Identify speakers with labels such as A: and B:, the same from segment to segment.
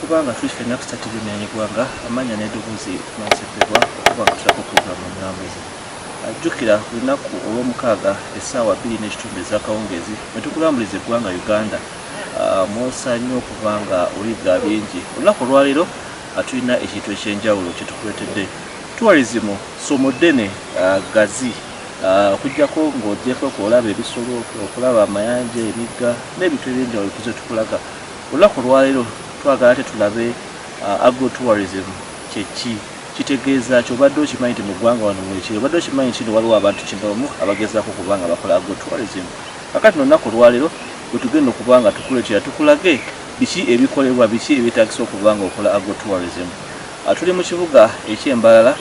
A: Kubanga twifena kusatibimya nyigwanga amanya nedubuzi mansepebwa okuba kutako program mnamuzi ajukira lunaku olw'omukaaga essaawa 2:30 ez'akawungezi netukulambuliza eggwanga Uganda mwosa nnyo okubanga oliga bingi olunaku olwaleero tulina ekintu ekyenjawulo kyetukuletedde tourism somo ddene gazi okujjako ng'ogyeko okulaba ebisolo okulaba amayanja emigga n'ebintu eby'enjawulo tuze tukulaga olunaku olwaleero twagala tulabe Agro tourism kyeki kitegeeza kyobadde okimanyi nti mu ggwanga wano mwekiri obadde okimanyi nti waliwo abantu kindomu abagezaako okubanga bakola Agro tourism kakati olunaku olwaleero bwe tugenda okubanga tukuletera tukulage biki ebikolebwa biki ebyetaagisa okubanga okola Agro tourism tuli mu kibuga eky'Embarara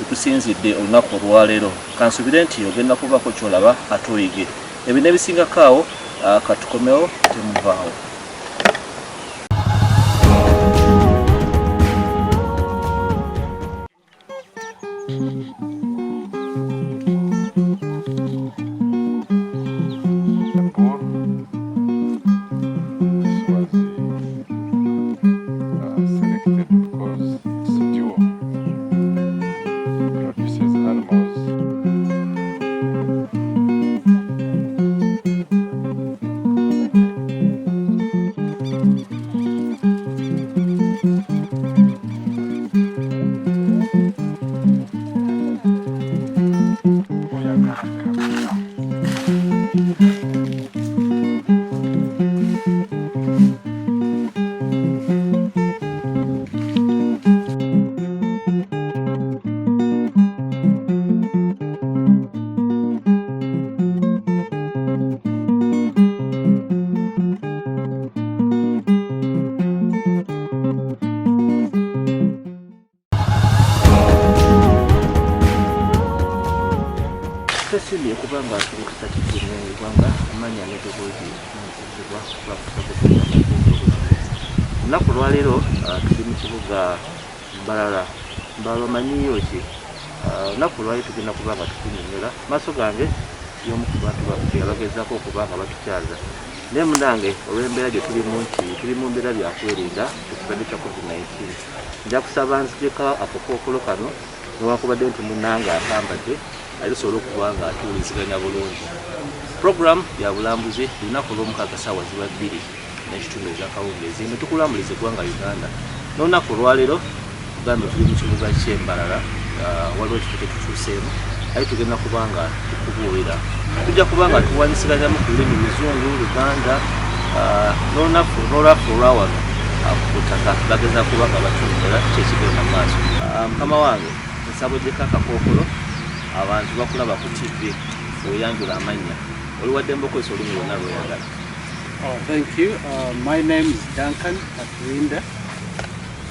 A: tusinzidde olunaku olwaleero kansubire nti ogenda kubaako kyolaba atoyige ebyo n'ebisingako awo katukomewo temuvaawo. Sili kubanga tulikusatibwa Uganda amanya nedobozi n'okuzibwa olunaku lwaleero tuli mu kibuga Mbarara manyiyo ki olunaku lwaleero tugenda kubanga tukunyonyola maaso gange y'omu ku bantu baffe abagezaako okubanga batukyaza naye munange olw'embeera gye tulimu nti tuli mu mbeera byakwerinda ekirwadde kya COVID-19 nja kusaba nzijeko akakookolo kano newankubadde nti munange akambadde alisobola okuba nga atuwuliziganya bulungi. Program ya bulambuzi lunaku olw'omukaaga ssaawa 2:30 ez'akawungezi netukulambuliza eggwanga Uganda n'olunaku olwaleero tugambe tuli mu kibuga ky'e Mbarara waliwo ekifo kye tutuuseemu aye tugenda kubanga tukubuulira tujja kubanga tuwanyisiganyaamu ku lulimi Luzungu Luganda n'olunaku olwawano ku ttaka bageza kubanga batulumira kyekigenda mu maaso. Mukama wange nsabojjeko akakookolo abantu bakulaba ku TV weyanjula amannya oli waddembe okozesa olulimi lwonna lweyagala.
B: Thank you. My name is Duncan Atwinda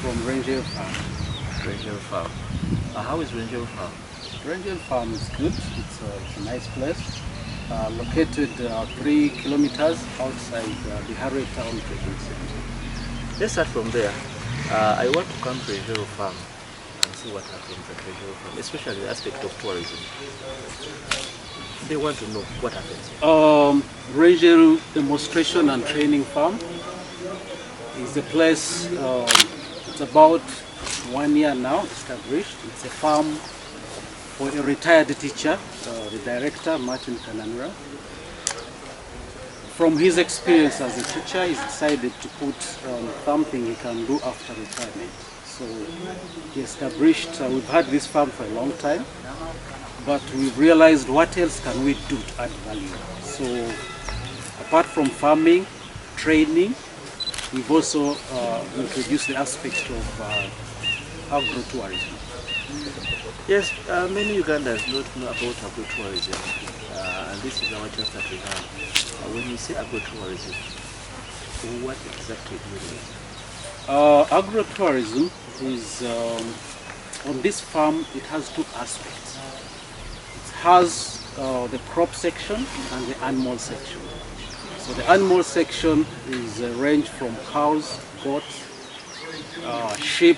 B: from Rwenjeru Farm.
A: Rwenjeru Farm. How is Rwenjeru Farm?
B: Rwenjeru Farm is good. It's a nice place. Located 3 kilometers outside the Harare Town Trading Center.
A: Let's start from there. I want to come to Rwenjeru Farm and see what happens at Rwenjeru Farm, especially the aspect of tourism. They want to know what happens.
B: Rwenjeru Demonstration and Training Farm is a place, it's about 1 year now established. It's a farm for a retired teacher, the director, Martin Kananura. From his experience as a teacher, he's decided to put something he can do after retirement. So he established, we've had this farm for a long time, but we've realized what else can we do to add value. So apart from farming, training, we've also introduced the aspect of agro-tourism.
A: Yes, many Ugandans don't know about agro-tourism, and this is our chance that we have. When you say agro-tourism, what exactly do you mean?
B: Agro-tourism is, on this farm, it has 2 aspects. It has the crop section and the animal section. So the animal section is range from cows, goats, sheep,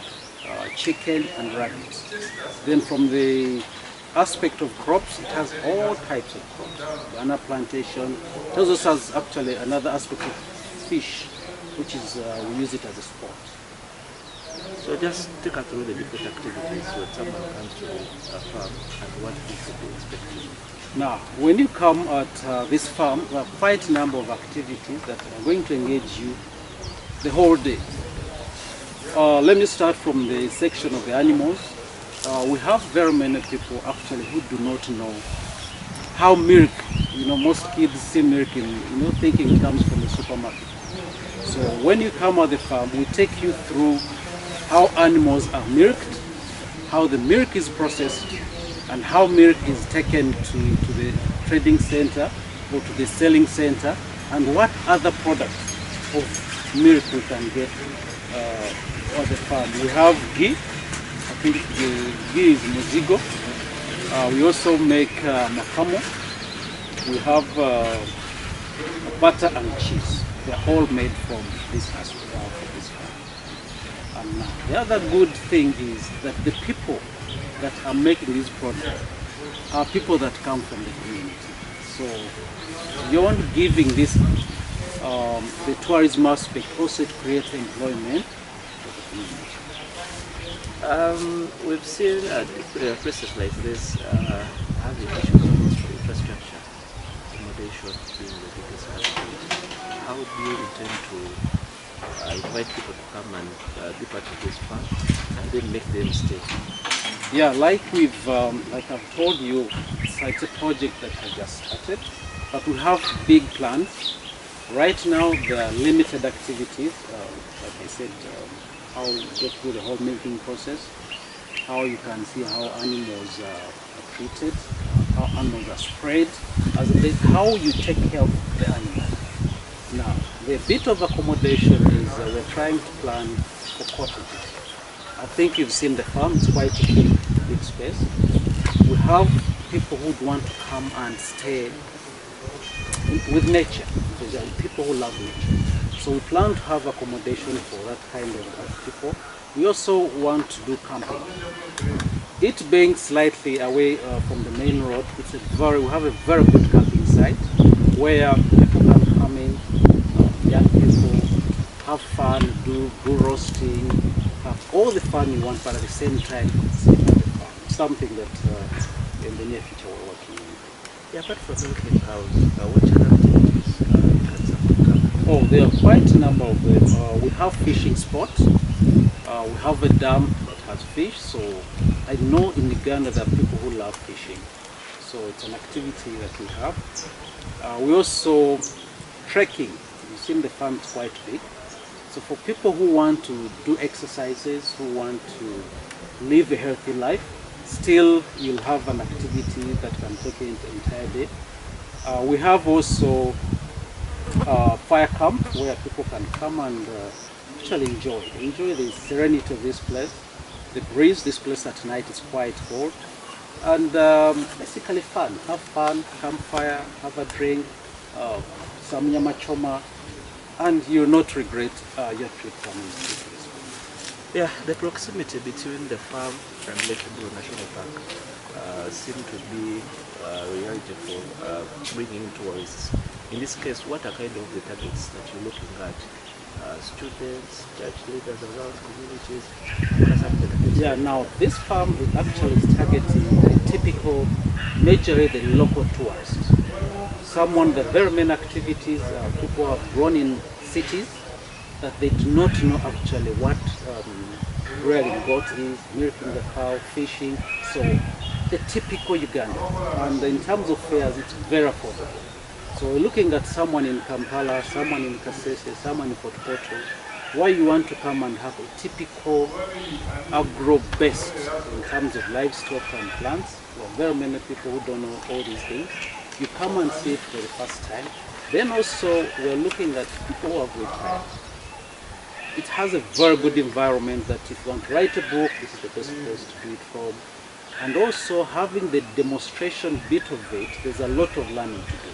B: chicken and rabbits. Then from the aspect of crops, it has all types of crops. Banana plantation. It also has actually another aspect of fish, which is we use it as a sport.
A: So just take us through the different activities when someone comes to a farm and what we should be expecting.
B: Now, when you come at this farm, there are quite a number of activities that are going to engage you the whole day. Let me start from the section of the animals. We have very many people actually who do not know how milk, most kids see milk in, thinking it comes from the supermarket. So when you come at the farm, we take you through how animals are milked, how the milk is processed, and how milk is taken to the trading center or to the selling center, and what other products of milk we can get on the farm. We have ghee. I think the ghee is muzigo. We also make makamo. We have butter and cheese. They are all made from this aspect of this farm. And the other good thing is that the people that are making these products are people that come from the community. So beyond giving this, the tourism aspect, also it creates employment for the community.
A: We've seen places like this having issues of infrastructure, accommodation being the biggest aspect. How do you intend to invite people to come and be part of this farm and then make them stay?
B: Yeah, like I've told you, it's a project that I just started, but we have big plans. Right now, there are limited activities, like I said, how you go through the whole milking process, how you can see how animals are treated, how animals are sprayed, how you take care of the animal. Now, the bit of accommodation is we're trying to plan for cottages. I think you've seen the farm, it's quite a big space. We have people who want to come and stay with nature, because there are people who love nature. So we plan to have accommodation for that kind of people. We also want to do camping. It being slightly away from the main road, we have a very good camping site where people can come in, young people, have fun, do roasting, have all the fun you want, but at the same time, something that in the near future we're working on.
A: Yeah, but for milking cows, what other activities can someone come?
B: Oh, there are quite a number of them. We have fishing spots. We have a dam that as fish. So I know in Uganda there are people who love fishing. So it's an activity that we have. We also trekking. You've seen the farm is quite big. So for people who want to do exercises, who want to live a healthy life, still you'll have an activity that can take the entire day. We have also fire camp where people can come and actually enjoy the serenity of this place, the breeze. This place at night is quite cold, and basically fun. Have fun, campfire, have a drink, some nyama choma, and you'll not regret your trip coming to this place.
A: Yeah, the proximity between the farm and Rwenjeru National Park seem to be reality for bringing tourists. In this case, what are kind of the targets that you're looking at? Students, church leaders around communities? What are some of the targets?
B: Yeah, now this farm is actually targeting the typical, majorly the local tourists. Someone, the very main activities, people have grown in cities that they do not know actually what rearing goat is, milking the cow, fishing. So the typical Uganda. And in terms of fares, it's very affordable. So we're looking at someone in Kampala, someone in Kasese, someone in Port Portal, why you want to come and have a typical agro-based in terms of livestock and plants. There are very many people who don't know all these things. You come and see it for the first time. Then also we're looking at people who have retired. It has a very good environment that if you want to write a book, this is the best place to do it from. And also having the demonstration bit of it, there's a lot of learning to do.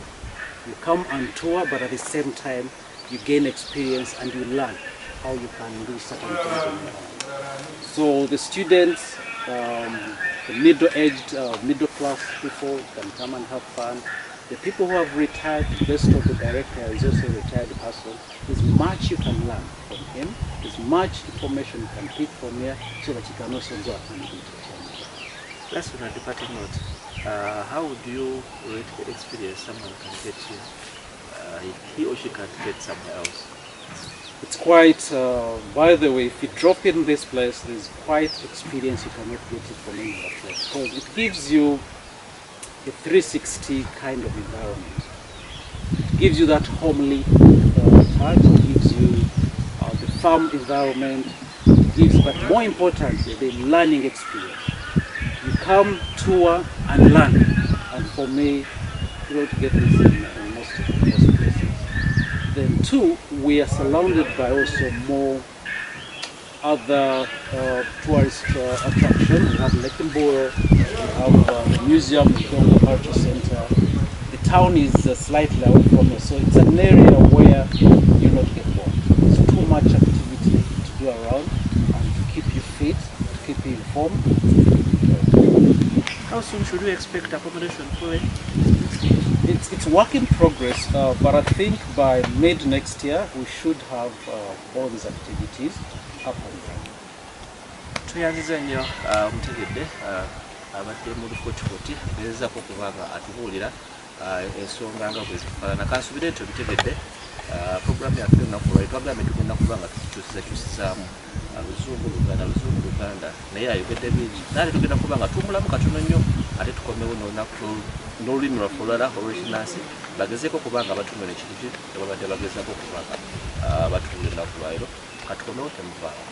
B: You come on tour, but at the same time, you gain experience and you learn how you can do certain things on your own. So the students, the middle-aged, middle-class people can come and have fun. The people who have retired, the best of the director is also a retired person. There's much you can learn from him. There's much information you can pick from here so that you can also go and do it.
A: Last on a departing note, how would you rate the experience someone can get here? He or she can't get somewhere else.
B: It's quite, by the way, if you drop in this place, there's quite experience you cannot get it from any other place. Because it gives you a 360 kind of environment. It gives you that homely touch, it gives you the farm environment, it gives, but more importantly, the learning experience. You come, tour, and learn. And for me, you don't get this in most places. Then two, we are surrounded by also more other tourist attractions. We have Lake Mboro, we have the museum, the Uganda Culture Center. The town is slightly away from us, so it's an area where you not get bored. There's too much activity to do around and to keep you fit, to keep you informed.
A: How soon should we expect accommodation for it?
B: It's work in progress, but I think by mid next year we should have all these activities up and running.
A: Tuyanziza nnyo omutegedde abadde mu lufotifuti gezezaako okubanga atubuulira ensonga nga bwe zifaanana. Kansubire nti obitegedde puroguramu yaffe olunaku lwali twagambye tugenda kuba nga tukyusizaamu Luzungu Luganda naye ayogedde bingi naye tugenda kuba nga tumulamu katono nnyo ate tukomewo n'olulimi lwaffe olulala olw'ekinnansi bagezeeko okuba nga batunula ekintu kye babadde bagezaako okuba nga batubuulira olunaku lwaleero katukomewo temuvaawo.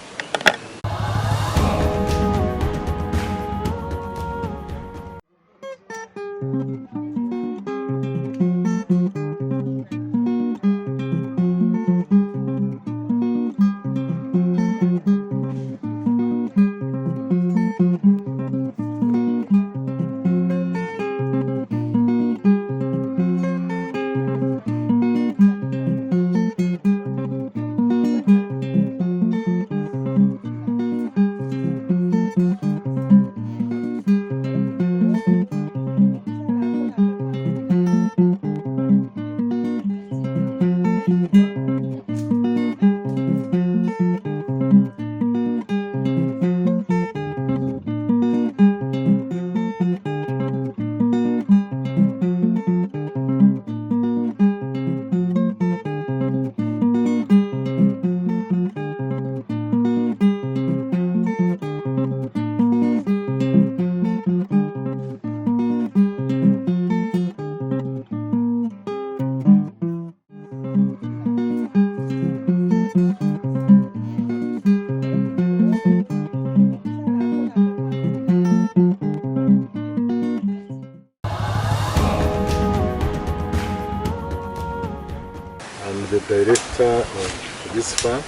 C: director of this farm,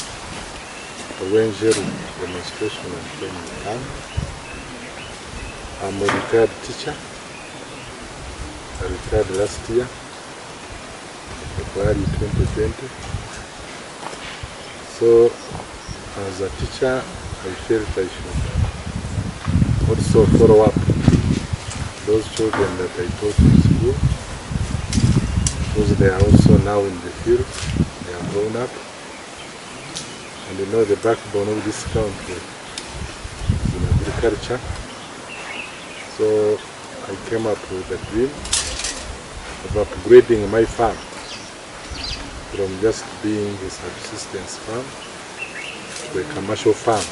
C: Rwenjeru Demonstration and Training Farm. I'm a retired teacher. I retired last year, February 2020. So, as a teacher, I felt I should also follow up those children that I taught in school, because they are also now in the field, they are grown up, and you know the backbone of this country is in agriculture. So I came up with a dream of upgrading my farm from just being a subsistence farm to a commercial farm.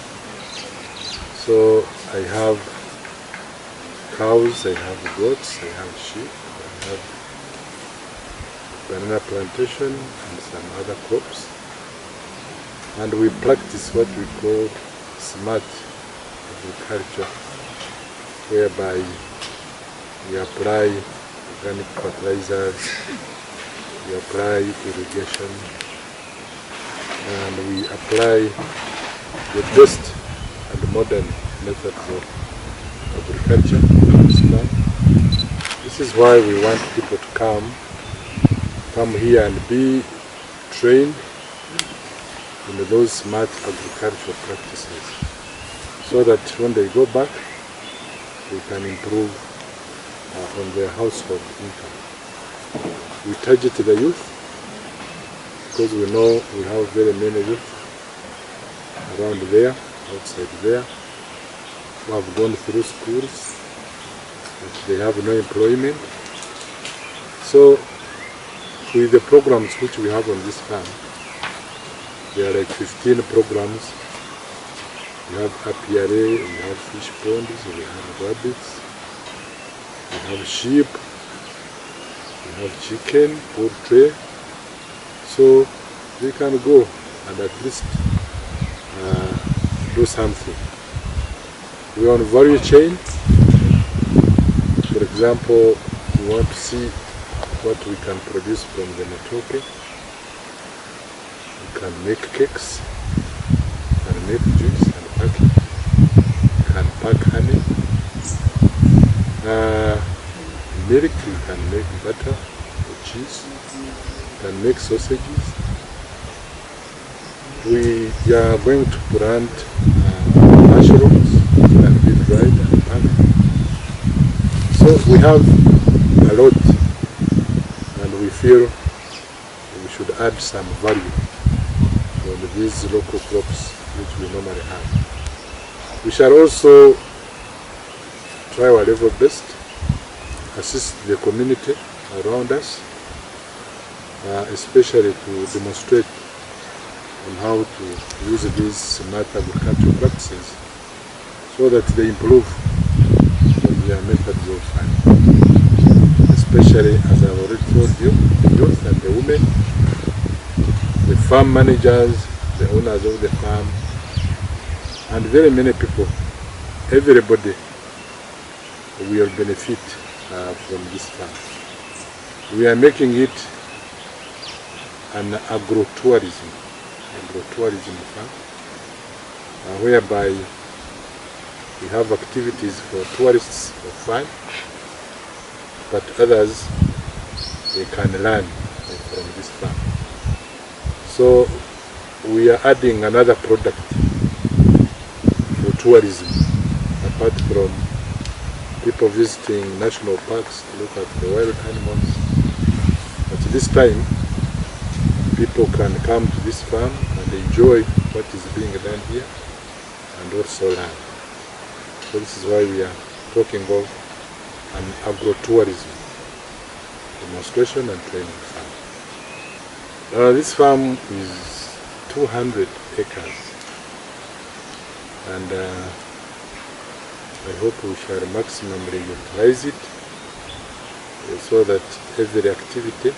C: So I have cows, I have goats, I have sheep, I have banana plantation and some other crops. And we practice what we call smart agriculture, whereby we apply organic fertilizers, we apply irrigation, and we apply the best and modern methods of agriculture in this farm. This is why we want people to come here and be trained in those smart agricultural practices, so that when they go back, they can improve on their household income. We target the youth because we know we have very many youth around there, outside there, who have gone through schools, but they have no employment. So with the programs which we have on this farm, there are like 15 programs. We have apiary, we have fish ponds, we have rabbits, we have sheep, we have chicken, poultry. So we can go and at least do something. We are on value chain. For example, we want to see what we can produce from the matoke. We can make cakes, we can make juice and pack it. We can pack honey. Milk, we can make butter or cheese. We can make sausages. We are going to plant mushrooms, which can be dried and packed. So we have a lot, and we feel we should add some value from these local crops which we normally have. We shall also try our level best, assist the community around us, especially to demonstrate on how to use these smart agricultural practices so that they improve on their methods of farming. Especially, as I've already told you, the youth and the women, the farm managers, the owners of the farm, and very many people, everybody will benefit from this farm. We are making it an agro-tourism farm, whereby we have activities for tourists for fun, but others, they can learn from this farm. So we are adding another product for tourism, apart from people visiting national parks to look at the wild animals. But this time, people can come to this farm and enjoy what is being done here and also learn. So this is why we are talking of an agro-tourism demonstration and training farm. This farm is 200 acres, and I hope we shall maximally utilize it so that every activity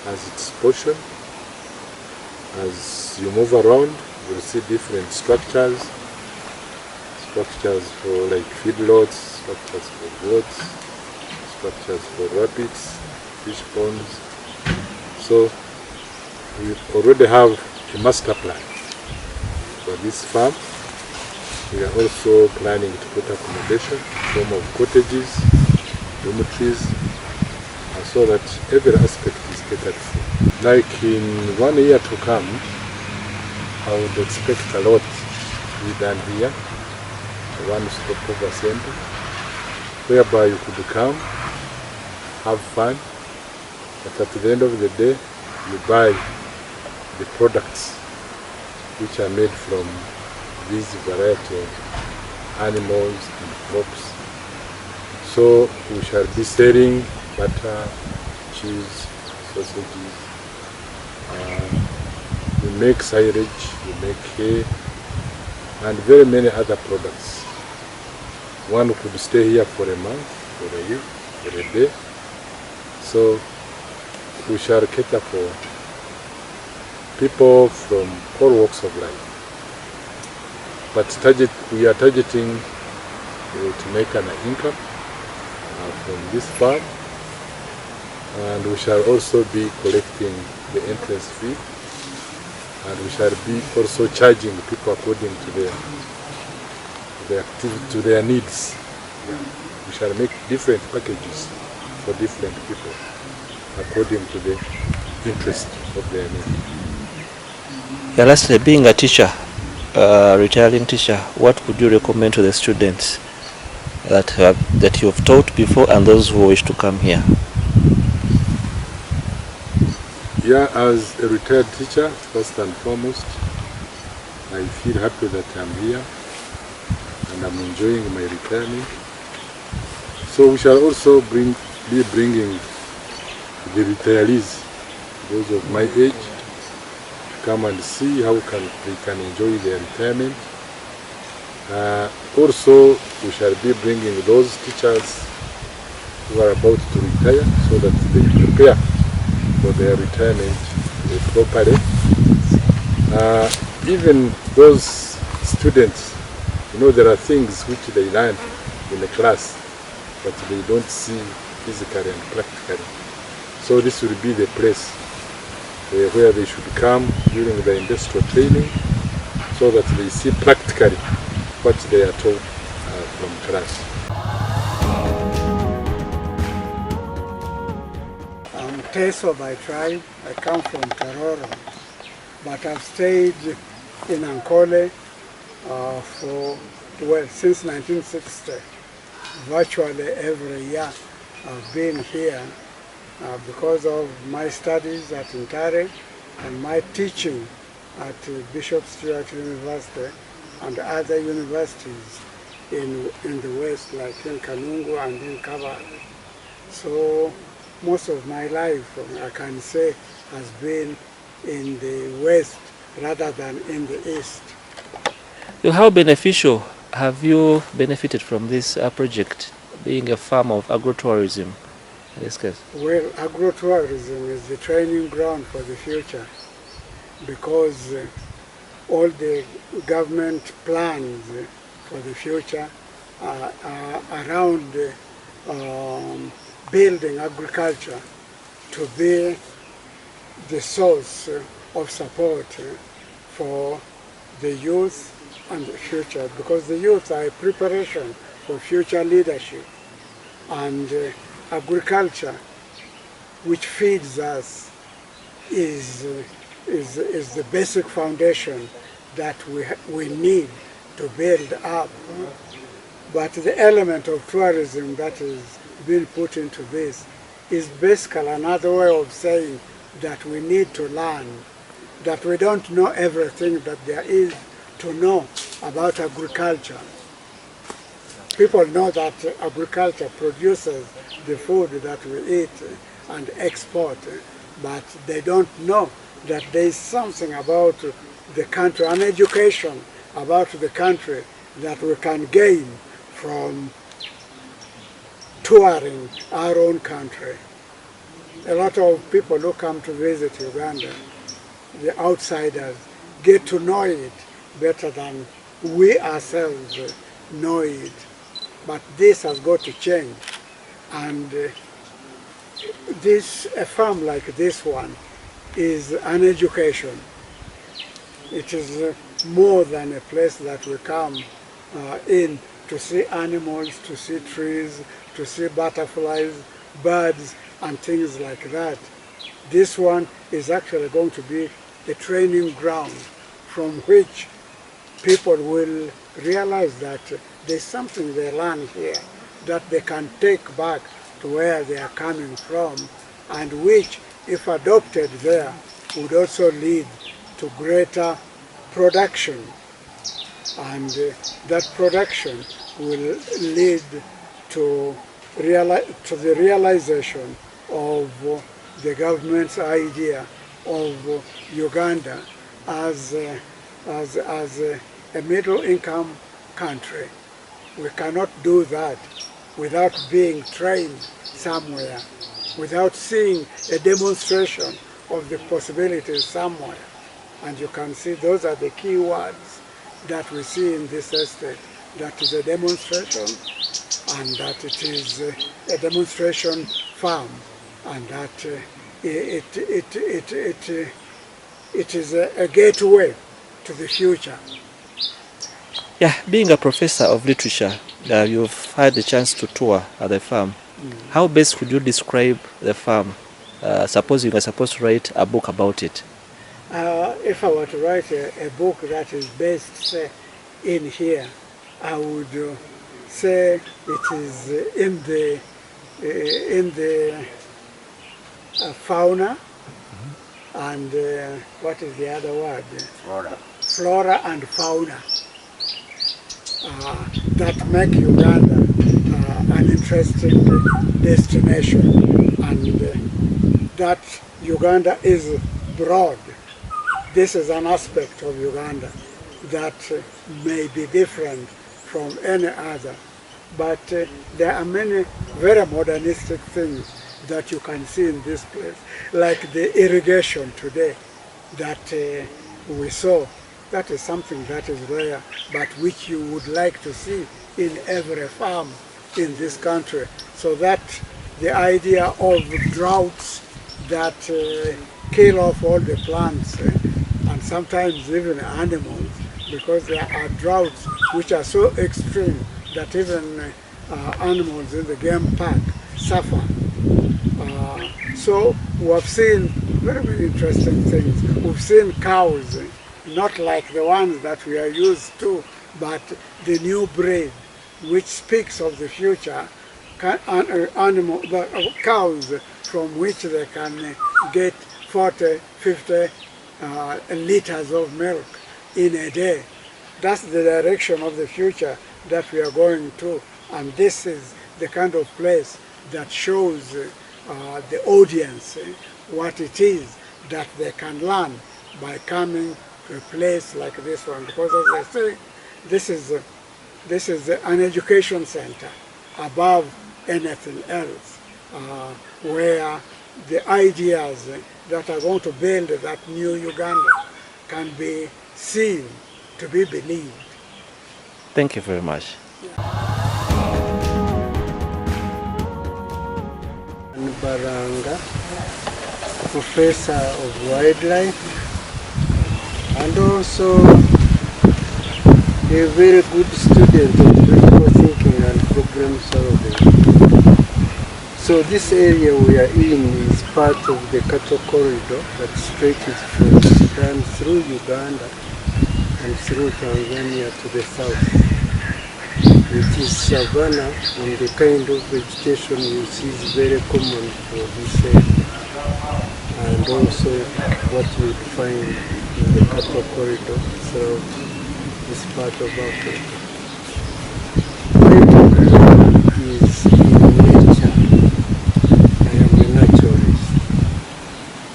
C: has its portion. As you move around, you'll see different structures for like feedlots, structures for goats, structures for rabbits, fish ponds. So we already have a master plan for this farm. We are also planning to put accommodation in the form of cottages, dormitories, and so that every aspect is catered for. Like in 1 year to come, I would expect a lot to be done here, a one-stop over center, whereby you could come, have fun, but at the end of the day, you buy the products which are made from this variety of animals and crops. So we shall be selling butter, cheese, sausages. We make silage, we make hay, and very many other products. One could stay here for a month, for a week, for a day. So we shall cater for people from all walks of life. But we are targeting to make an income from this farm, and we shall also be collecting the entrance fee, and we shall be also charging people according to their needs. Yeah. We shall make different packages for different people according to the interest of their needs.
A: Yeah, lastly, being a teacher, retiring teacher, what would you recommend to the students that you have taught before and those who wish to come here?
C: Yeah, as a retired teacher, first and foremost, I feel happy that I'm here and I'm enjoying my retirement. So we shall also be bringing the retirees, those of my age, to come and see how they can enjoy their retirement. Also, we shall be bringing those teachers who are about to retire so that they prepare for their retirement properly. Even those students, there are things which they learn in the class, but they don't see physically and practically. So this will be the place where they should come during the industrial training so that they see practically what they are taught from class.
D: I'm Teso by tribe. I come from Taroro, but I've stayed in Ankole since 1960. Virtually every year I've been here because of my studies at Intare and my teaching at Bishop Stewart University and other universities in the West, like in Kanungu and in Kavala. So most of my life, I can say, has been in the West rather than in the East.
A: So how beneficial have you benefited from this project, being a farm of agrotourism in this case?
D: Well, agrotourism is the training ground for the future because all the government plans for the future are around building agriculture to be the source of support for the youth and the future, because the youth are a preparation for future leadership, and agriculture, which feeds us, is the basic foundation that we need to build up. But the element of tourism that is being put into this is basically another way of saying that we need to learn, that we don't know everything that there is to know about agriculture. People know that agriculture produces the food that we eat and export, but they don't know that there is something about the country, an education about the country that we can gain from touring our own country. A lot of people who come to visit Uganda, the outsiders, get to know it better than we ourselves know it. But this has got to change. And a farm like this one is an education. It is more than a place that we come in to see animals, to see trees, to see butterflies, birds, and things like that. This one is actually going to be a training ground from which people will realize that there's something they learn here that they can take back to where they are coming from, and which, if adopted there, would also lead to greater production. And that production will lead to the realization of the government's idea of Uganda as a middle-income country. We cannot do that without being trained somewhere, without seeing a demonstration of the possibilities somewhere. And you can see those are the key words that we see in this estate. That is a demonstration, and that it is a demonstration farm, and that it is a gateway to the future.
A: Yeah, being a professor of literature, you've had the chance to tour at the farm. How best could you describe the farm? Suppose you were supposed to write a book about it.
D: If I were to write a book that is based, say, in here, I would say it is in the fauna and what is the other word? Flora and fauna that make Uganda an interesting destination, and that Uganda is broad. This is an aspect of Uganda that may be different from any other, but there are many very modernistic things that you can see in this place, like the irrigation today that we saw. That is something that is rare, but which you would like to see in every farm in this country, so that the idea of droughts that kill off all the plants and sometimes even animals, because there are droughts which are so extreme that even animals in the game park suffer. So we have seen very, very interesting things. We've seen cows, not like the ones that we are used to, but the new breed, which speaks of the future, cows from which they can get 40, 50 liters of milk in a day. That's the direction of the future that we are going to, and this is the kind of place that shows the audience what it is that they can learn by coming to a place like this one, because as I say, this is an education center above anything else, where the ideas that are going to build that new Uganda can be seen, to be believed.
A: Thank you very much.
D: Mbarara, Professor of Wildlife, and also a very good student of critical thinking and problem solving. So this area we are in is part of the cattle corridor that stretches from Sudan through Uganda and through Tanzania to the south. It is savanna, and the kind of vegetation you see is very common for this area, and also what you would find in the cattle corridor throughout this part of Africa. Photography is in nature. I am a naturalist,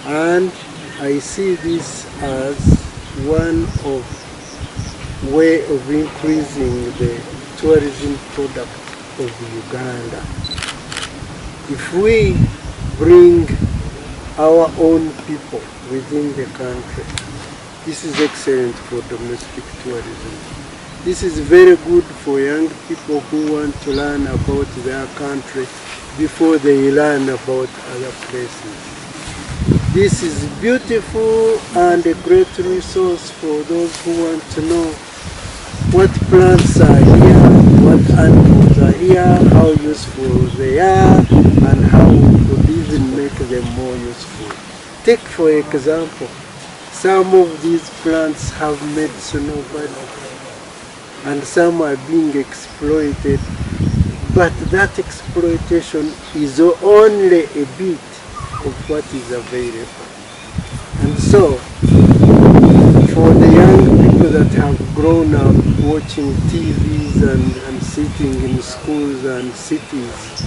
D: and I see this as one of way of increasing the tourism product of Uganda. If we bring our own people within the country, this is excellent for domestic tourism. This is very good for young people who want to learn about their country before they learn about other places.
E: This is beautiful and a great resource for those who want to know what plants are here, what animals are here, how useful they are, and how we could even make them more useful. Take for example, some of these plants have medicinal value, and some are being exploited, but that exploitation is only a bit of what is available. And so, for the young people that have grown up watching TVs and sitting in schools and cities,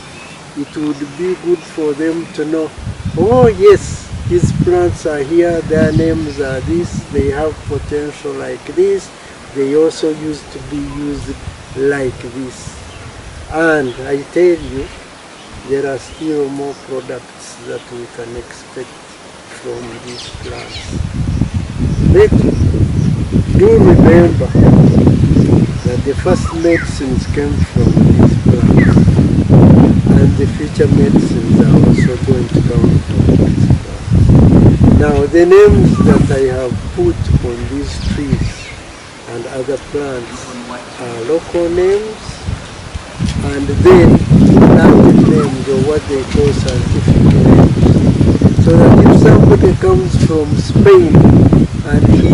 E: it would be good for them to know, oh yes, these plants are here, their names are this, they have potential like this, they also used to be used like this. And I tell you, there are still more products that we can expect from these plants. Do remember that the first medicines came from these plants, and the future medicines are also going to come from these plants. Now, the names that I have put on these trees and other plants are local names, and then Latin names, or what they call scientific names. So that if somebody comes from Spain and he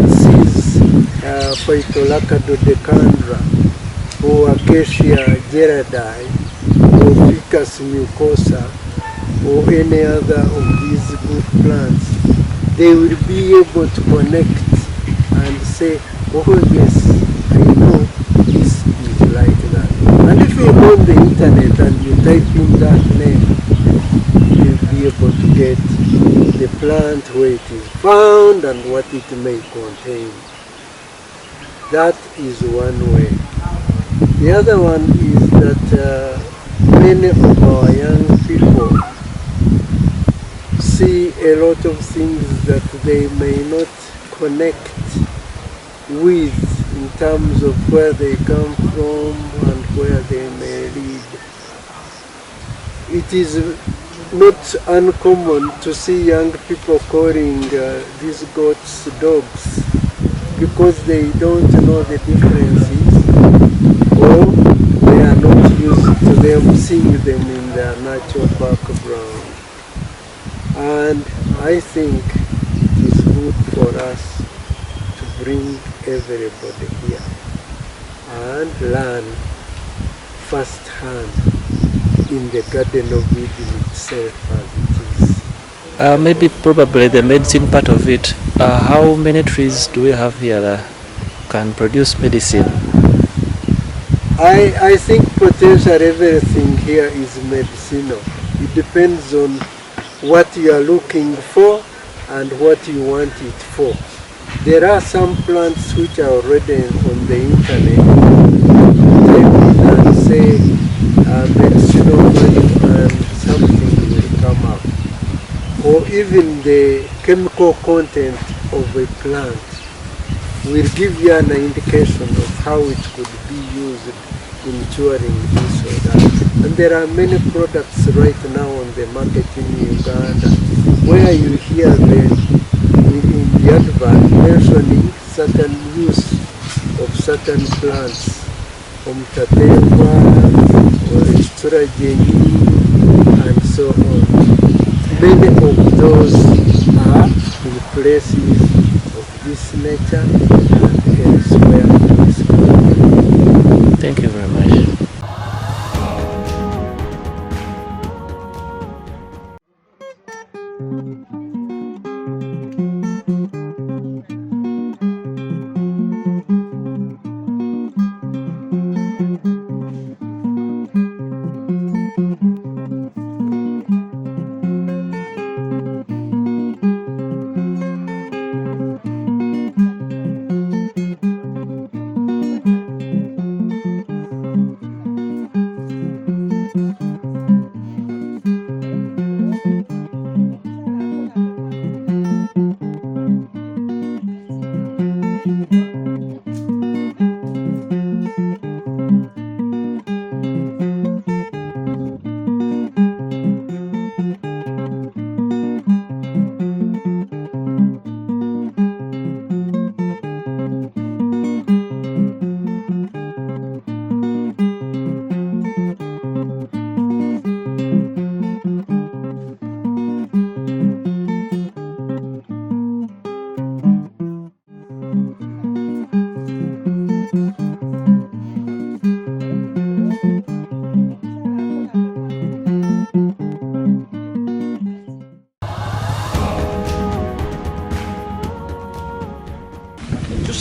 E: sees Phytolacca dodecandra, or Acacia gerardi, or Ficus mucosa, or any other of these good plants, they will be able to connect and say, oh yes, I know this is like that. And if you go on the internet and you type in that name, you'll be able to get the plant, where it is found and what it may contain. That is one way. The other one is that many of our young people see a lot of things that they may not connect with in terms of where they come from and where they may lead. It is not uncommon to see young people calling these goats dogs because they don't know the differences, or they are not used to them, seeing them in their natural background. And I think it is good for us to bring everybody here and learn firsthand in the Garden of Eden itself as it is.
A: Maybe probably the medicine part of it. How many trees do we have here that can produce medicine?
E: I think potentially everything here is medicinal. It depends on what you are looking for and what you want it for. There are some plants which are already on the internet. Type in and say medicinal value and something will come up. Or even the chemical content of a plant will give you an indication of how it could be used in curing this or that. And there are many products right now on the market in Uganda where you hear in the advert mentioning certain use of certain plants, Omtatengwa or Estrogeni and so on. Many of those are in places of this nature and elsewhere in this country.
A: Thank you very much.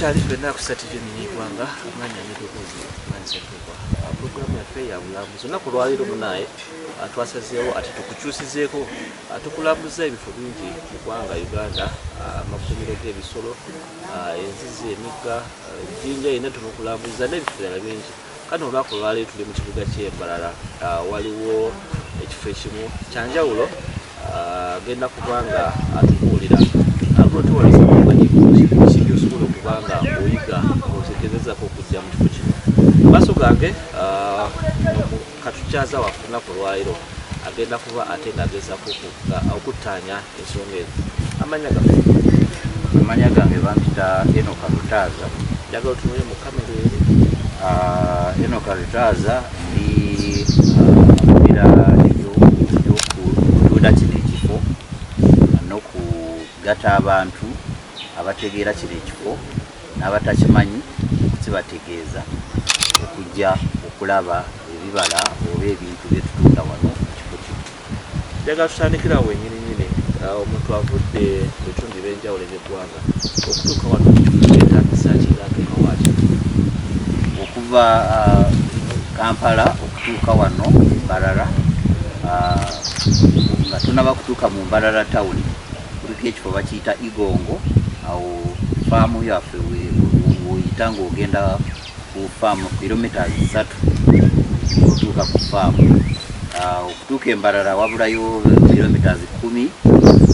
A: tukyali ffenna ku Saturday Gwanga amanya n'eddoboozi manseddwa pulogulaamu yaffe ya bulambuzi olunaku lwaliro munaye twasazeewo ate tukukyusizeeko tukulambuza ebifo bingi mu ggwanga Uganda amakuumiro g'ebisolo enzizi emigga ejjinja yenna tumukulambuza n'ebifo birala bingi kano olunaku lwaliro tuli mu kibuga ky'Embarara waliwo ekifo ekimu kyanjawulo genda kubanga atubuulira Agro-tourism kiki osobola okubanga oyiga otegeezezako okujja mu kifo kino maaso gange katukyaza waffe olunaku lwaliro agenda kuba ate ng'agezaako okuttaanya ensonga ezo.
F: Amanya gange bampita Enoka Lutaaza.
A: Njagala otunule mu kamera eri.
F: Enoka Lutaaza ndi akulira ebyokutunda kino ekifo n'okugata abantu abategeera kino ekifo n'abatakimanyi kibategeeza okujja okulaba ebibala oba ebintu bye tutunda wano mu kifo kino.
A: Njagala tutandikira awo ennyininyini omuntu avudde mu bitundu eby'enjawulo eby'eggwanga okutuuka wano etagisa kinatuuka waaki?
F: Okuva Kampala okutuuka wano Mbarara nga tunaba kutuuka mu Mbarara tawuni kuliko ekifo bakiyita Igongo awo faamu yaffe woyita ng'ogenda ku faamu kilomita 3 okutuuka ku faamu. Okutuuka Embarara wabulayo kilomita 10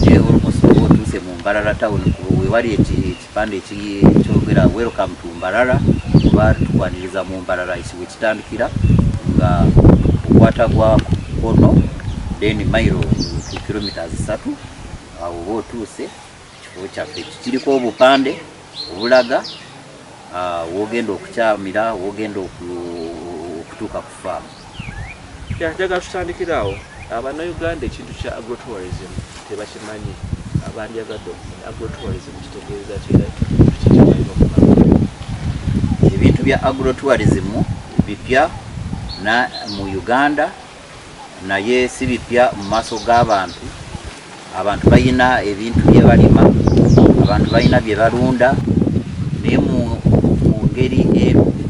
F: almost otuuse mu Mbarara town wewali ekipande ekyogera welcome to Mbarara oba tukwaniriza mu Mbarara isiwe kitandikira nga okwata gwa kono then mailo kilomita 3 awo otuuse ekifo kyaffe kiriko obupande obulaga wogenda okukyamira wogenda okutuuka ku faamu.
A: Njagala tutandikira awo Abannayuganda ekintu kya agro-tourism tebakimanyi abandyagadde agro-tourism kitegeeza kikimanyi okumanya.
F: Ebintu bya agro-tourism bipya mu Uganda naye si bipya mu maaso g'abantu. Abantu balina ebintu bye balima, abantu balina bye balunda naye mu ngeri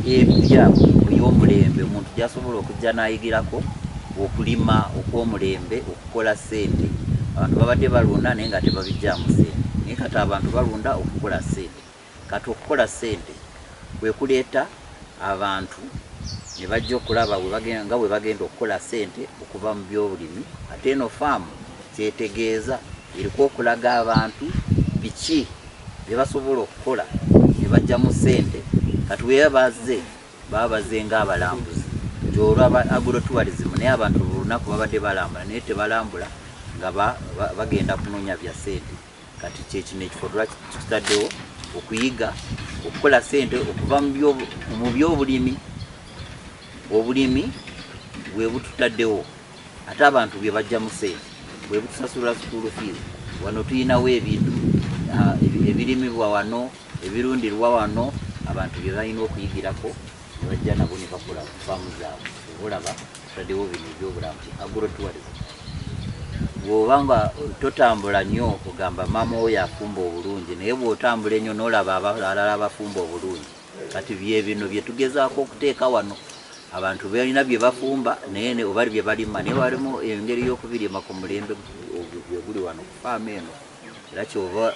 F: empya ey'omulembe omuntu gyasobola okujja n'ayigirako okulima okw'omulembe okukola ssente. Abantu babadde balunda naye nga tebabijjaamu ssente naye kati abantu balunda okukola ssente. Kati okukola ssente kwe kuleeta abantu ne bajja okulaba nga bwe bagenda okukola ssente okuva mu by'obulimi. Ate eno faamu kyetegeeza eriko okulaga abantu biki bye basobola okukola ne bajjamu ssente. Kati we baba bazze ng'abalambuzi gy'olwa agro-tourism naye abantu olunaku babadde balambula naye tebalambula nga bagenda kunoonya bya ssente. Kati kyekino ekifo tukitaddewo okuyiga okukola ssente okuva mu by'obulimi. Obulimi bwe bututaddewo ate abantu bye bajjamu ssente bwe butusasula school fees. Wano tuyinawo ebintu ebirimibwa wano ebirundirwa wano abantu bye balina okuyigirako ne bajja nabo ne bakola faamu zaabwe. Olaba tutaddewo bino ebyobulamu ki agro-tourism. Bw'oba nga totambula nnyo okugamba maama oyo afumba obulungi naye bw'otambula ennyo n'olaba abalala abafumba obulungi. Kati bye bino bye tugezaako okuteeka wano. Abantu balina bye bafumba naye oba bye balima naye walimu engeri y'okubirima ku mulembe gwe guli wano ku faamu eno. Era kyova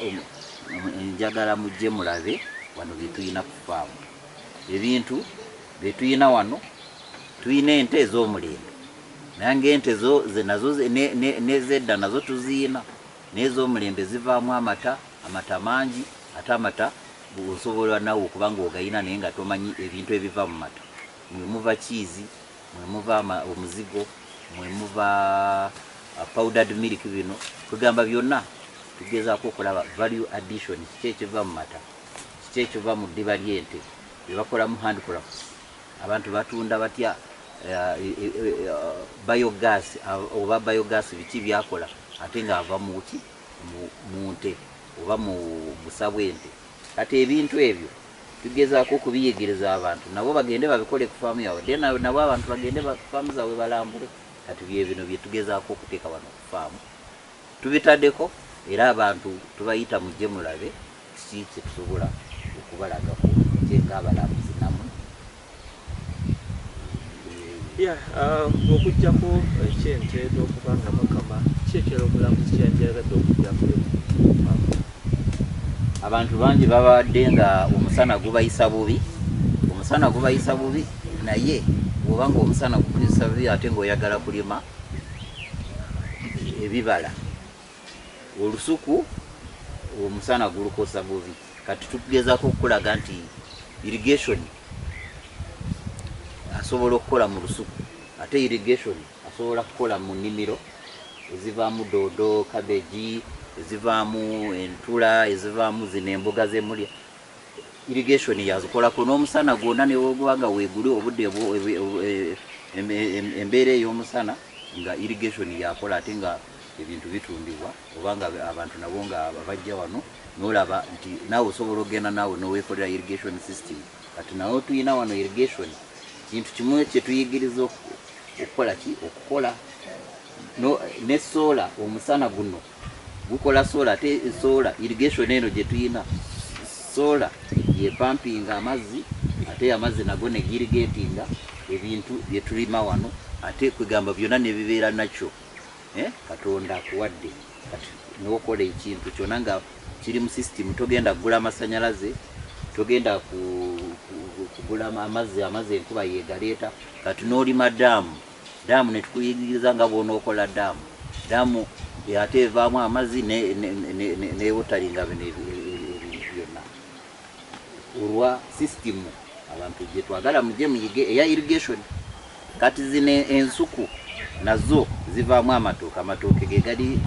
F: njagala mujje mulabe wano bye tuyina ku faamu. Ebintu bye tuyina wano tuyina ente ez'omulembe naye ng'ente nazo n'ezedda nazo tuziyina n'ez'omulembe zivaamu amata mangi ate amata osobola nawe okuba ng'ogayina naye nga tomanyi ebintu ebiva mu mata. Mwe muva cheese, mwe muva omuzigo, mwe muva powdered milk. Bino kugamba byonna tugezaako okulaba value addition kiki ekiva mu mata kiki ekiva mu ddiba ly'ente bye bakolamu handcrafts. Abantu batunda batya biogas oba biogas biki byakola ate ng'ava mu nte oba mu busa bw'ente. Kati ebintu ebyo tugezaako okubiyigiriza abantu nabo bagende babikole ku faamu yawe nabo abantu bagende faamu zaabwe balambule. Kati bino bye tugezaako okuteeka wano ku faamu tubitaddeko era abantu tubayita mujje mulabe kiki kye tusobola okuba kubalagako kyenga abalambuzi namwe.
A: Okujjako ekyente n'okubanga Mukama kyekero omulamuzi kyanjagadde okujjako
F: abantu bangi babadde nga omusana gubayisa bubi naye obanga omusana gukuyisa bubi ate ng'oyagala kulima ebibala olusuku omusana gulukosa bubi. Kati tugezaako okulaga nti irrigation asobola okukola mu lusuku ate irrigation asobola kukola mu nnimiro ezivaamu doodo, kabeji, ezivaamu entula, ezivaamu zino emboga zemulya. Irrigation yazikola n'omusana gwonna ne wogwanga weeguli obudde embeera ey'omusana nga irrigation yakola ate nga ebintu bitundibwa obanga abantu nabo nga bajja wano n'olaba nti naawe osobola okgenda naawe n'oweekolera irrigation system. Kati nawe tuyina wano irrigation kintu kimu kyetuyigiriza okukola ne sola. Omusana guno gukola sola ate sola irrigation eno gye tuyina sola ye pumping amazzi ate amazzi nago ne girrigatinga ebintu bye tulima wano ate kwegamba byonna ne bibeera nakyo Katonda akuwadde. Kati n'okola ekintu kyonna nga kiri mu system, togenda kugula amasanyalaze, togenda kugula amazzi enkuba yegaleeta. Kati n'olima daamu ne tukuyigiriza nga bw'onookola daamu ate evaamu amazzi newotalinga bino ebintu byonna olwa system abantu gye twagala mujje muyige eya irrigation. Kati zino ensuku nazo zivaamu amatooke ge gali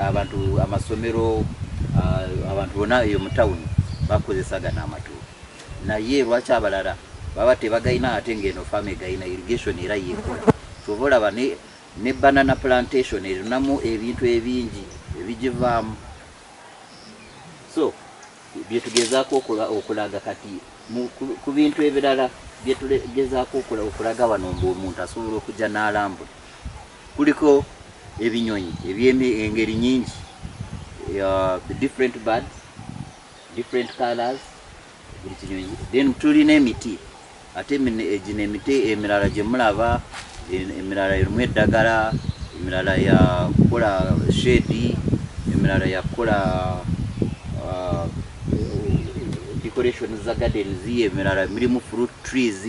F: abantu amasomero abantu bonna eyo mu tawuni bakozesa gano amatooke, naye lwaki abalala baba tebagayina ate ng'eno faamu egayina irrigation era yeekola. Kyova olaba ne banana plantation erinamu ebintu ebingi ebigivaamu. So byetugezaako okulaga kati ku bintu ebirala byetugezaako okulaga wano ng'omuntu asobola okujja n'alambula. Kuliko ebinyonyi eby'engeri nyingi, different birds, different colors, buli kinyonyi. Then tulina emiti ate gino emiti emirala gye mulaba, emirala erimu eddagala, emirala ya kukola shade, emirala ya kukola decoration za gardens, emirala mirimu fruit trees.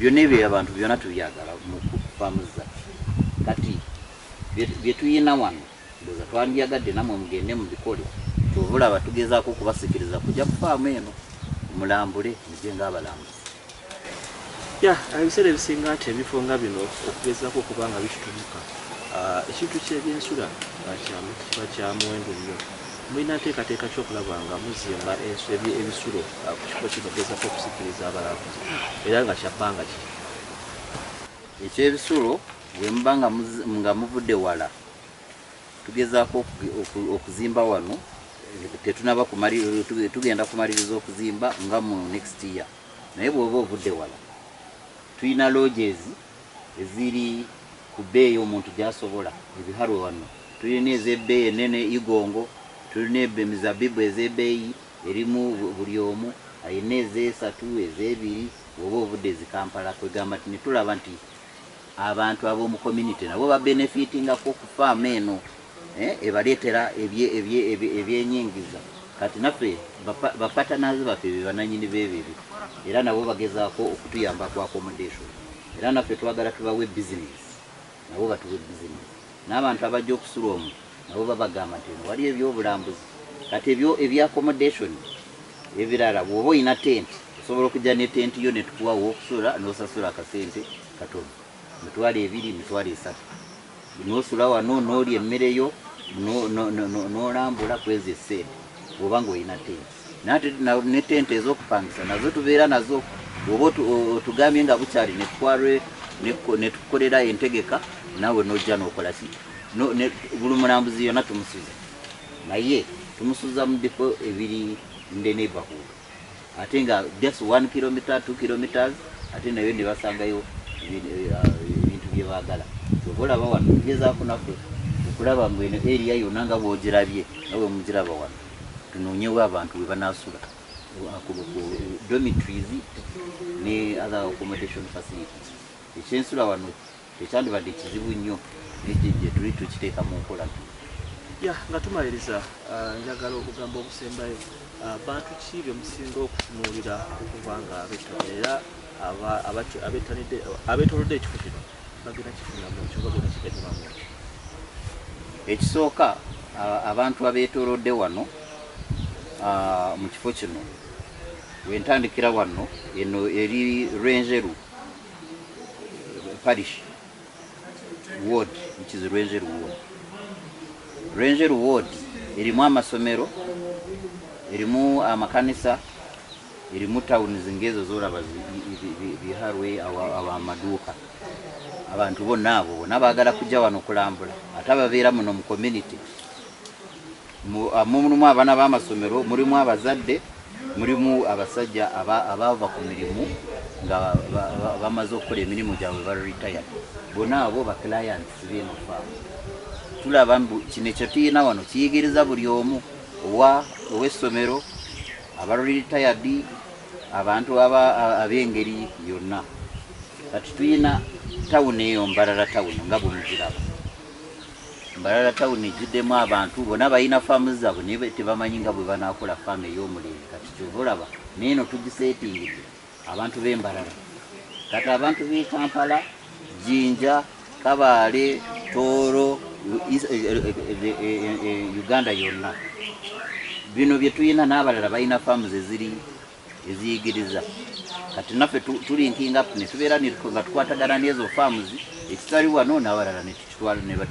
F: Byonna ebyo abantu byonna tubyagala mu faamu zaffe. Kati byetuyina wano ndoza twandyagadde namwe mugende mubikole. Kyova olaba tugezaako okubasikiriza kujja ku faamu eno mulambule mujje ng'abalambuzi.
A: Ebiseera ebisinga nti ebifo nga bino okugezaako okuba nga bitutumuka ekintu ky'ebyensula kiba kya muwendo nnyo. Mulina nteekateeka ky'okulaba nga muzimba ebisulo ku kifo kino gezaako okusikiriza abalambuzi era nga kya bbanga ki
F: ekyebisulo bwe muba nga muvudde wala tugezaako okuzimba wano. Tetunaba tugenda kumaliriza okuzimba nga mu next year, naye bw'oba ovudde wala tuyina lodges eziri ku bbeeyi omuntu gy'asobola. Ebihalo wano tulina ez'ebbeeyi enene Igongo, tulina emizabibu ez'ebbeeyi erimu buli omu ayina ez'esatu ez'ebiri. Bw'oba ovudde ezikampala kwegamba nti netulaba nti abantu ab'omu community nabo babenefitingako ku faamu eno ebaleetera ebyenyingiza. Kati naffe bapatanazi baffe bebananyini b'ebyo era nabo bagezaako okutuyamba ku accommodation. Era naffe twagala tubawe business, nabo batuwe business. N'abantu abajja okusula omwo nabo babagamba nti wali ebyobulambuzi. Kati ebya accommodation ebirala bw'oba oyina tent osobola okujja ne tent yo ne tukuwa w'okusula n'osasula akasente katono, mitwalo 2, mitwalo 3. N'osula wano n'olya emmere yo n'olambula kwezi essente bw'oba ng'olina tent. Ne tent ez'okupangisa nazo tubeera nazo. Bw'oba otugambye nga bukyali ne tukolera entegeka naawe n'ojja n'okola ki. Buli mulambuzi yonna tumusuza, naye tumusuza mu bifo ebiri nde neighborhood ate nga just 1 kilometer 2 kilometers ate nayo ne basangayo ebintu bye baagala. Olaba wano tugezaako naffe okulaba mbu eno area yonna nga bw'ogirabye nawe mugiraba wano tunoonyewo abantu bwe banaasula dormitories ne other accommodation facilities. Ekyensula wano tekyandibadde kizibu nnyo nekye tuli tukiteeka mu nkola.
A: Nga tumaliriza njagala okugamba obusembayo bantu ki bye musinga okutunuulira okuva nga abeettanira abeetoolodde ekifo kino bagenda kifuniramu ekyo bagenda kiganyumamu.
F: Ekisooka abantu abeetoolodde wano mu kifo kino wentandikira wano eno eri Rwenjeru Parish Ward, which is Rwenjeru Ward. Rwenjeru Ward erimu amasomero, erimu amakanisa, erimu tawuni zingezo zolaba biharwe amaduuka. Abantu bonna abo baagala kujja wano kulambula ate ababeera muno mu community. Mulimu abaana b'amasomero, mulimu abazadde, mulimu abasajja abaava ku mirimu nga bamaze okukola emirimu gyabwe ba retired. Bonna abo ba clients b'eno farm. Tulaba kino ekyo tuyina wano kiyigiriza buli omu ow'essomero, aba retired, abantu ab'engeri yonna. Kati tuyina tawuni eyo Mbarara tawuni nga bwemugiraba. Mbarara tawuni ejiddemu abantu bonna balina faamu zaabwe naye tebamanyi nga bwe banaakola faamu ey'omulembe. Kati kyova olaba neeno tugiseetingidde abantu b'e Mbarara. Kati abantu b'e Kampala, Jinja, Kabaale, Tooro, Uganda yonna. Bino bye tuyina n'abalala balina faamu eziyigiriza. Kati naffe tulinkinga up ne tubeera nga tukwatagana n'ezo farms ekitali wano n'abalala ne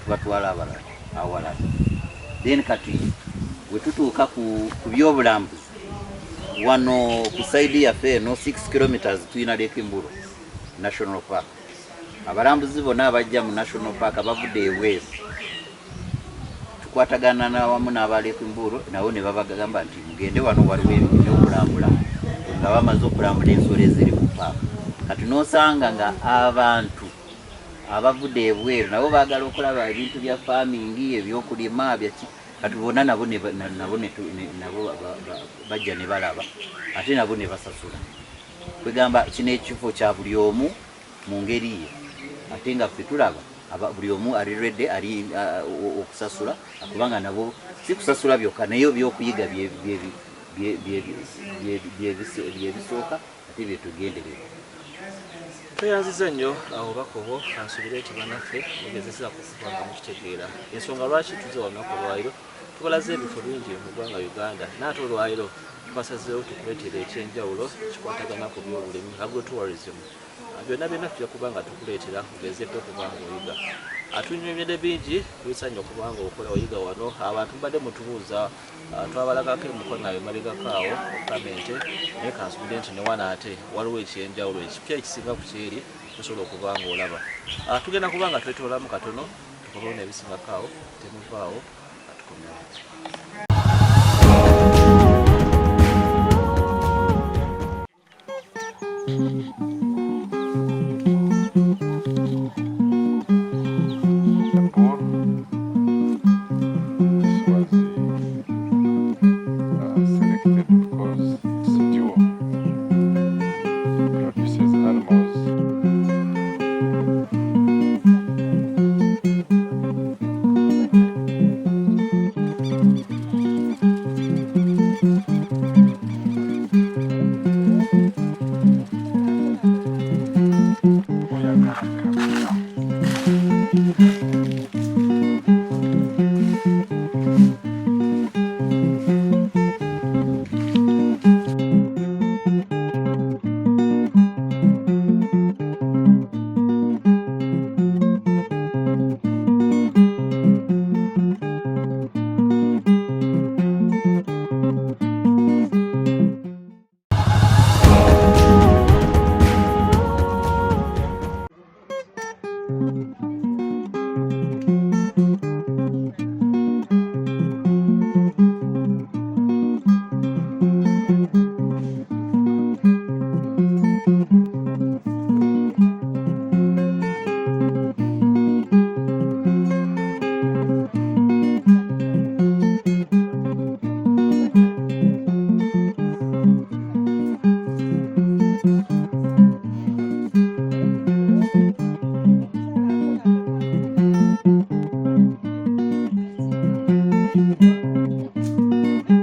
F: tubatwala abalala awalala. Then kati we tutuuka ku byobulambuzi wano ku side yaffe eno 6 kilometers tuyina Lekimburo National Park. Abalambuzi bonna abajja mu National Park abavudde ewest tukwatagana n'awamu n'abalekimburo nabo ne babagamba nti mugende wano waliwo ebyokulambula nga bamaze okulambula ensolo eziri mu paaka. Kati n'osanga nga abantu abavudde ebweru nabo baagala okulaba ebintu bya farming, ebyokulima byaki. Kati bonna nabo bajja ne balaba ate nabo ne basasula. Kwegamba kino ekifo kya buli omu mu ngeri ye ate nga ffe tulaba buli omu ali redde ali okusasula kubanga nabo si kusasula byokka naye ebyokuyiga byebisooka ate byetugenderera.
A: Tweyanziza nnyo obubaka obwo kansubire nti bannaffe mugezesa kufuba nga mukitegeera ensonga lwaki tuze olunaku olwaliro tubalaze ebifo bingi mu ggwanga Uganda naate olwaliro tubasazeewo tukuleetera ekyenjawulo kikwatagana ku byobulimi Agro Tourism. Byonna byonna tujja kuba nga tukuleetera ogezeeko okuba nga oyiga. Atunyumyede bingi bisanya okuba nga okola oyiga wano. Abantu mbadde mutubuuza twabalagako emikono ayo emabegakaawo okamente naye kansubire nti ne wano ate waliwo ekyenjawulo ekipya ekisinga ku kyeri tusobola okuba nga olaba. Tugenda kuba nga twetoolamu katono tukolewo n'ebisingakaawo temuvaawo atukomewo.